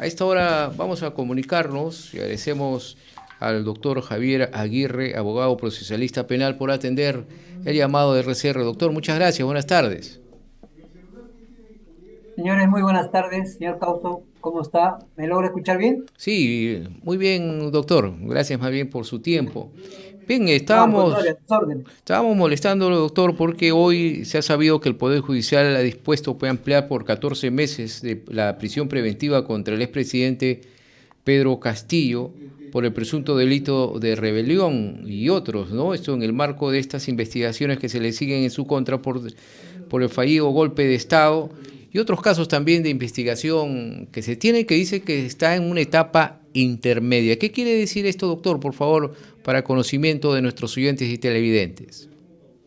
A esta hora vamos a comunicarnos y agradecemos al doctor Javier Aguirre, abogado procesalista penal, por atender el llamado de RCR. Doctor, muchas gracias, buenas tardes. Señores, muy buenas tardes. Señor Causo, ¿cómo está? ¿Me logra escuchar bien? Sí, muy bien, doctor. Gracias más bien por su tiempo. Bien, No, al contrario, a sus órdenes. estábamos molestándolo, doctor, porque hoy se ha sabido que el Poder Judicial ha dispuesto puede ampliar por 14 meses de la prisión preventiva contra el expresidente Pedro Castillo por el presunto delito de rebelión y otros, ¿no? Esto en el marco de estas investigaciones que se le siguen en su contra por el fallido golpe de Estado y otros casos también de investigación que se tiene, que dice que está en una etapa intermedia. ¿Qué quiere decir esto, doctor, por favor, para conocimiento de nuestros oyentes y televidentes?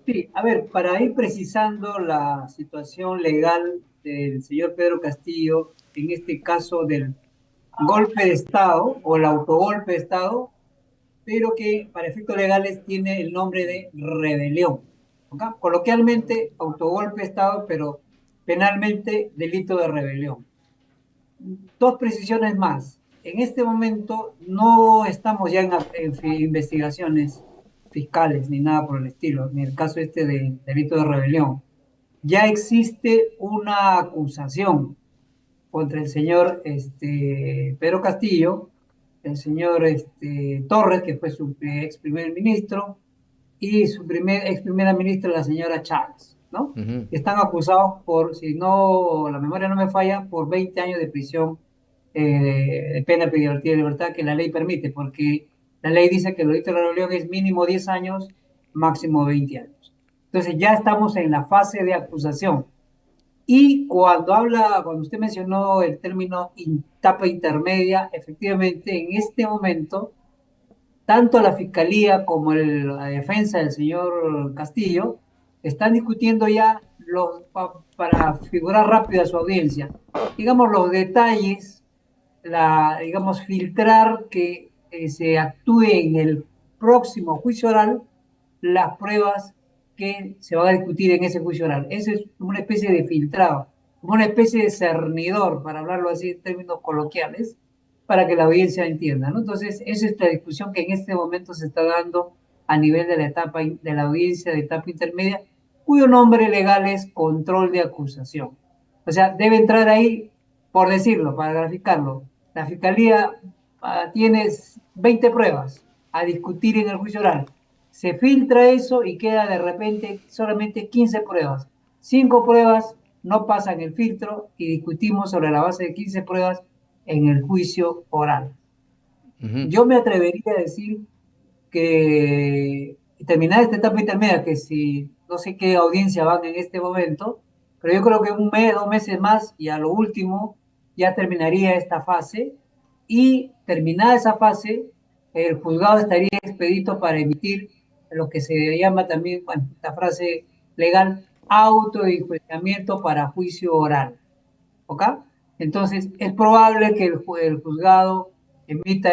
Sí, a ver, para ir precisando la situación legal del señor Pedro Castillo, en este caso del golpe de Estado o el autogolpe de Estado, pero que para efectos legales tiene el nombre de rebelión. ¿Ok? Coloquialmente, autogolpe de Estado, pero penalmente delito de rebelión. Dos precisiones más. En este momento no estamos ya en investigaciones fiscales ni nada por el estilo, ni el caso este de delito de rebelión. Ya existe una acusación contra el señor Pedro Castillo, el señor Torres, que fue su ex primer ministro, y su ex primera ministra, la señora Chávez, ¿no? Ujú. Están acusados por, si no, la memoria no me falla, por 20 años de prisión de pena privativa de libertad que la ley permite, porque la ley dice que el delito de la rebelión es mínimo 10 años, máximo 20 años. Entonces ya estamos en la fase de acusación. Y cuando usted mencionó el término etapa intermedia, efectivamente en este momento tanto la Fiscalía como la defensa del señor Castillo están discutiendo ya para figurar rápido a su audiencia, digamos, los detalles, digamos, filtrar que se actúe en el próximo juicio oral las pruebas que se van a discutir en ese juicio oral. Eso es una especie de filtrado, como una especie de cernidor, para hablarlo así en términos coloquiales, para que la audiencia entienda, ¿no? Entonces, esa es la discusión que en este momento se está dando a nivel de la etapa de la audiencia de etapa intermedia, cuyo nombre legal es control de acusación. O sea, debe entrar ahí, por decirlo, para graficarlo. La fiscalía tiene 20 pruebas a discutir en el juicio oral. Se filtra eso y queda de repente solamente 15 pruebas. 5 pruebas no pasan el filtro y discutimos sobre la base de 15 pruebas en el juicio oral. Ujú. Yo me atrevería a decir que terminada esta etapa intermedia, que si no sé qué audiencia van en este momento, pero yo creo que un mes, 2 meses más y a lo último ya terminaría esta fase y terminada esa fase, el juzgado estaría expedito para emitir lo que se llama también, bueno, esta frase legal, auto de enjuiciamiento para juicio oral. ¿Ok? Entonces, es probable que el juzgado emita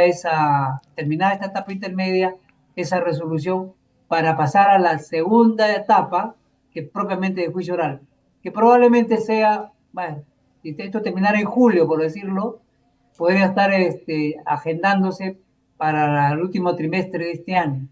terminada esta etapa intermedia, esa resolución para pasar a la segunda etapa, que es propiamente de juicio oral, que probablemente sea, bueno, si esto terminara en julio, por decirlo, podría estar agendándose para el último trimestre de este año,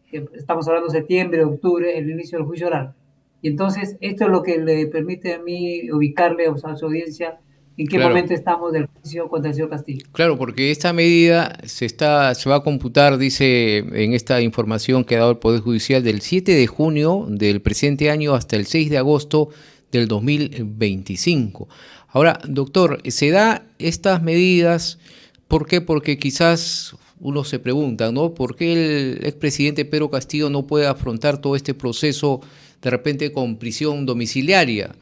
que estamos hablando de septiembre, octubre, el inicio del juicio oral. Y entonces esto es lo que le permite a mí ubicarle a su audiencia en qué Claro. momento estamos del juicio contra el señor Castillo. Claro, porque esta medida se va a computar, dice en esta información que ha dado el Poder Judicial, del 7 de junio del presente año hasta el 6 de agosto del 2025. Ahora, doctor, ¿se da estas medidas? ¿Por qué? Porque quizás uno se pregunta, ¿no? ¿Por qué el expresidente Pedro Castillo no puede afrontar todo este proceso de repente con prisión domiciliaria?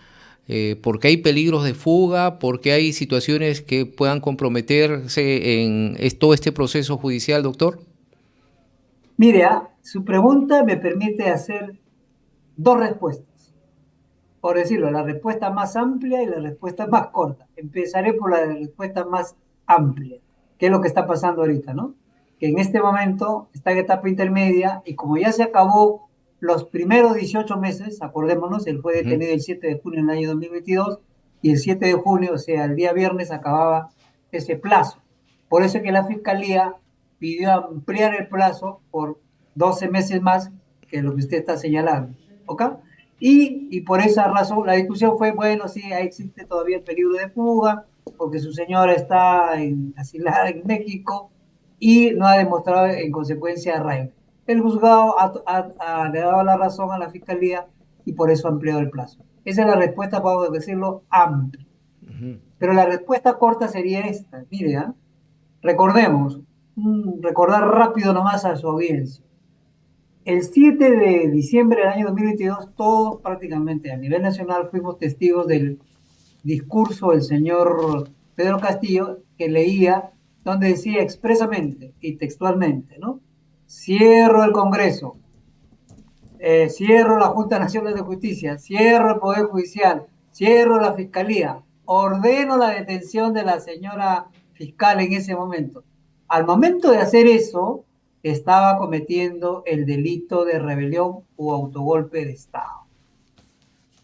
Porque hay peligros de fuga, porque hay situaciones que puedan comprometerse en todo este proceso judicial, doctor. Mire, su pregunta me permite hacer dos respuestas. Por decirlo, la respuesta más amplia y la respuesta más corta. Empezaré por la respuesta más amplia, que es lo que está pasando ahorita, ¿no? Que en este momento está en etapa intermedia y como ya se acabó los primeros 18 meses, acordémonos, él fue Ujú. detenido el 7 de junio del año 2022 y el 7 de junio, o sea, el día viernes, acababa ese plazo. Por eso es que la Fiscalía pidió ampliar el plazo por 12 meses más que lo que usted está señalando. ¿Ok? Y por esa razón la discusión fue, bueno, sí, ahí existe todavía el peligro de fuga, porque su señora está asilada en México y no ha demostrado en consecuencia arraigo. El juzgado le ha dado la razón a la Fiscalía y por eso ha ampliado el plazo. Esa es la respuesta, podemos decirlo, amplia. Pero la respuesta corta sería esta. Mire, ¿ah? Recordemos, recordar rápido nomás a su audiencia. El 7 de diciembre del año 2022, todos prácticamente a nivel nacional fuimos testigos del discurso del señor Pedro Castillo, que leía, donde decía expresamente y textualmente, ¿no? Cierro el Congreso, cierro la Junta Nacional de Justicia, cierro el Poder Judicial, cierro la Fiscalía, ordeno la detención de la señora fiscal en ese momento. Al momento de hacer eso, estaba cometiendo el delito de rebelión o autogolpe de Estado.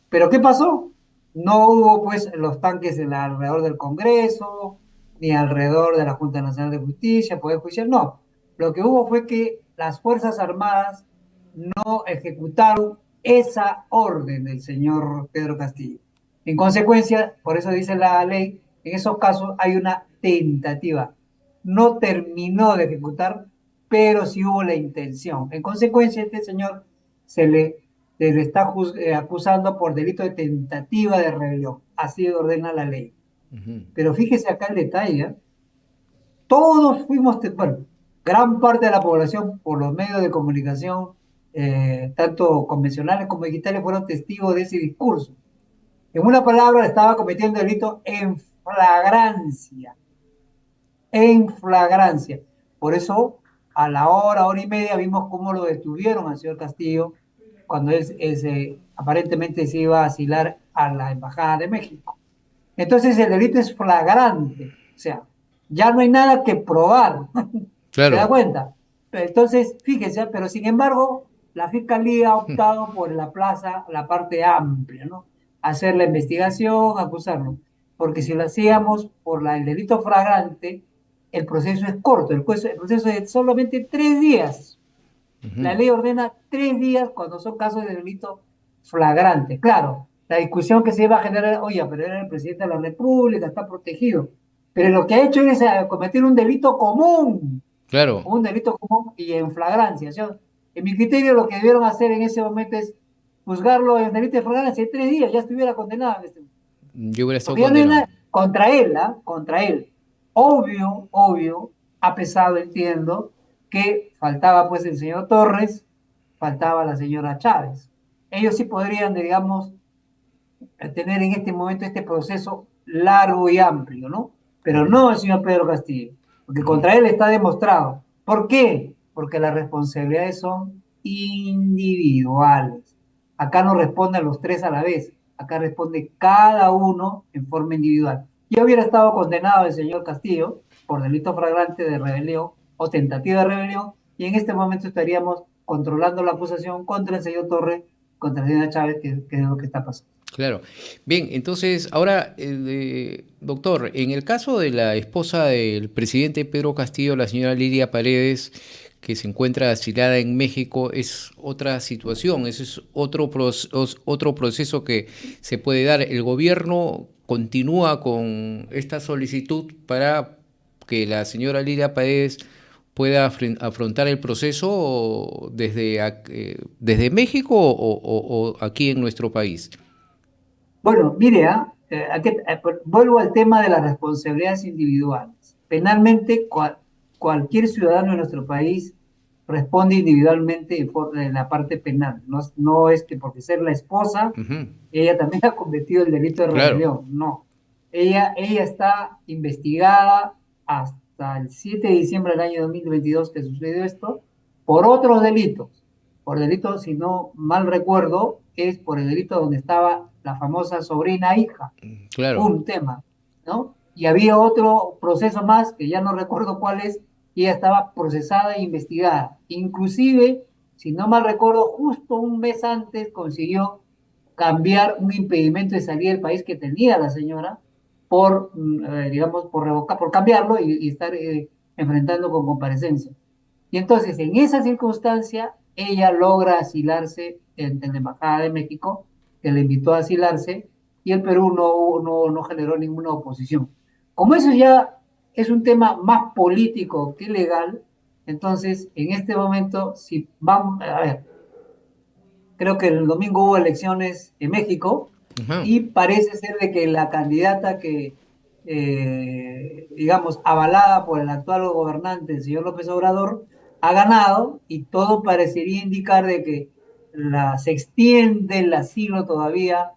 ¿Pero qué pasó? No hubo pues los tanques alrededor del Congreso, ni alrededor de la Junta Nacional de Justicia, Poder Judicial, no. Lo que hubo fue que las Fuerzas Armadas no ejecutaron esa orden del señor Pedro Castillo. En consecuencia, por eso dice la ley, en esos casos hay una tentativa. No terminó de ejecutar, pero sí hubo la intención. En consecuencia, este señor se le está acusando por delito de tentativa de rebelión. Así ordena la ley. Pero fíjese acá el detalle, ¿eh? Todos fuimos, bueno, gran parte de la población por los medios de comunicación, tanto convencionales como digitales, fueron testigos de ese discurso. En una palabra, estaba cometiendo delito en flagrancia. En flagrancia. Por eso, a la hora y media, vimos cómo lo detuvieron al señor Castillo cuando aparentemente se iba a asilar a la Embajada de México. Entonces el delito es flagrante, o sea, ya no hay nada que probar. ¿Se da Claro. cuenta? Entonces, fíjese, pero sin embargo, la Fiscalía ha optado por la parte amplia, ¿no? Hacer la investigación, acusarlo. Porque si lo hacíamos por el delito flagrante, el proceso es corto, el proceso es solamente 3 días. La ley ordena 3 días cuando son casos de delito flagrante. Claro, la discusión que se iba a generar, oye, pero era el presidente de la República, está protegido. Pero lo que ha hecho es cometer Claro. un delito común y en flagrancia. ¿Sí? En mi criterio, lo que debieron hacer en ese momento es juzgarlo en delito de flagrancia en 3 días, ya estuviera condenado en este momento. Yo hubiera estado Porque ya no hay condenado. nada contra él, ¿ah? Contra él. Obvio, ha pesado, entiendo, que faltaba pues el señor Torres, faltaba la señora Chávez. Ellos sí podrían, digamos, tener en este momento este proceso largo y amplio, ¿no? Pero no el señor Pedro Castillo, porque contra él está demostrado. ¿Por qué? Porque las responsabilidades son individuales. Acá no responden los tres a la vez, acá responde cada uno en forma individual. Yo hubiera estado condenado el señor Castillo por delito flagrante de rebelión o tentativa de rebelión, y en este momento estaríamos controlando la acusación contra el señor Torres, contra la señora Chávez, que es lo que está pasando. Claro. Bien, entonces, ahora, doctor, en el caso de la esposa del presidente Pedro Castillo, la señora Lidia Paredes, que se encuentra asilada en México, es otra situación, ese es otro proceso que se puede dar. El gobierno continúa con esta solicitud para que la señora Lidia Paredes pueda afrontar el proceso desde México o aquí en nuestro país. Bueno, mire, vuelvo al tema de las responsabilidades individuales. Penalmente, cualquier ciudadano de nuestro país responde individualmente en la parte penal. No, no es que porque ser la esposa, Ujú. ella también ha cometido el delito de Claro. rebelión. No. Ella está investigada hasta el 7 de diciembre del año 2022 que sucedió esto por otros delitos. Por delito, si no mal recuerdo, es por el delito donde estaba la famosa sobrina hija, Claro. un tema, ¿no? Y había otro proceso más, que ya no recuerdo cuál es, y ella estaba procesada e investigada. Inclusive, si no mal recuerdo, justo un mes antes consiguió cambiar un impedimento de salida del país que tenía la señora, por, digamos, por revocar, por cambiarlo y estar enfrentando con comparecencia. Y entonces, en esa circunstancia, ella logra asilarse en la Embajada de México, que le invitó a asilarse, y el Perú no generó ninguna oposición. Como eso ya es un tema más político que legal, entonces, en este momento, si vamos, a ver, creo que el domingo hubo elecciones en México Ajá. y parece ser de que la candidata que, digamos, avalada por el actual gobernante, el señor López Obrador, ha ganado y todo parecería indicar de que se extiende el asilo todavía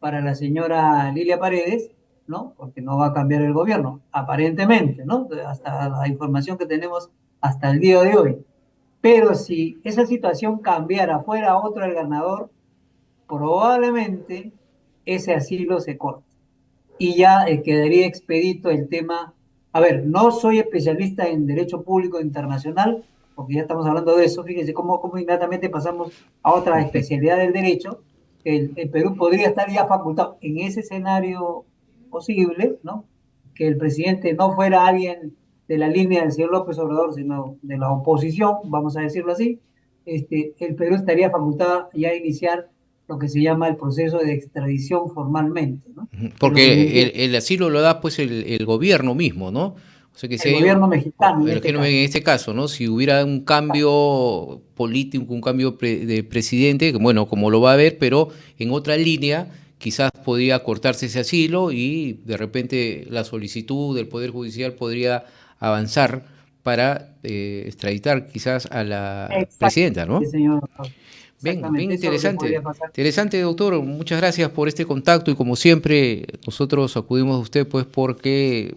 para la señora Lilia Paredes, ¿no? Porque no va a cambiar el gobierno, aparentemente, ¿no? Hasta la información que tenemos hasta el día de hoy. Pero si esa situación cambiara, fuera otro el ganador, probablemente ese asilo se corte y ya quedaría expedito el tema. A ver, no soy especialista en derecho público internacional, porque ya estamos hablando de eso. Fíjense cómo inmediatamente pasamos a otra especialidad del derecho. El Perú podría estar ya facultado en ese escenario posible, ¿no? Que el presidente no fuera alguien de la línea del señor López Obrador, sino de la oposición, vamos a decirlo así. El Perú estaría facultado ya a iniciar lo que se llama el proceso de extradición formalmente, ¿no? Que es lo que viene Porque siendo el asilo lo da pues el gobierno mismo, ¿no? O sea que si el hay, gobierno mexicano en este en caso. este caso, ¿no? Si hubiera un cambio político, un cambio de presidente, que, bueno, como lo va a haber, pero en otra línea, quizás podría cortarse ese asilo y de repente la solicitud del Poder Judicial podría avanzar para extraditar quizás a la presidenta, Exactamente, ¿no? señor. Bien, bien Exactamente, eso es lo que interesante. podría pasar. Interesante, doctor. Muchas gracias por este contacto y como siempre nosotros acudimos a usted pues porque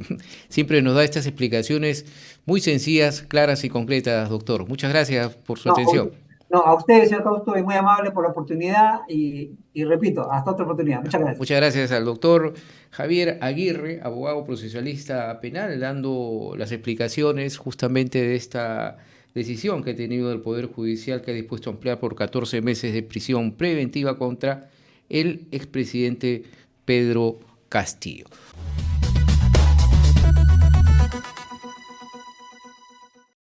siempre nos da estas explicaciones muy sencillas, claras y concretas, doctor. Muchas gracias por su No, atención. no, a usted, señor Causto, y muy amable por la oportunidad y repito, hasta otra oportunidad. Muchas gracias. Muchas gracias al doctor Javier Aguirre, abogado procesalista penal, dando las explicaciones justamente de esta decisión que ha tenido el Poder Judicial que ha dispuesto a ampliar por 14 meses de prisión preventiva contra el expresidente Pedro Castillo.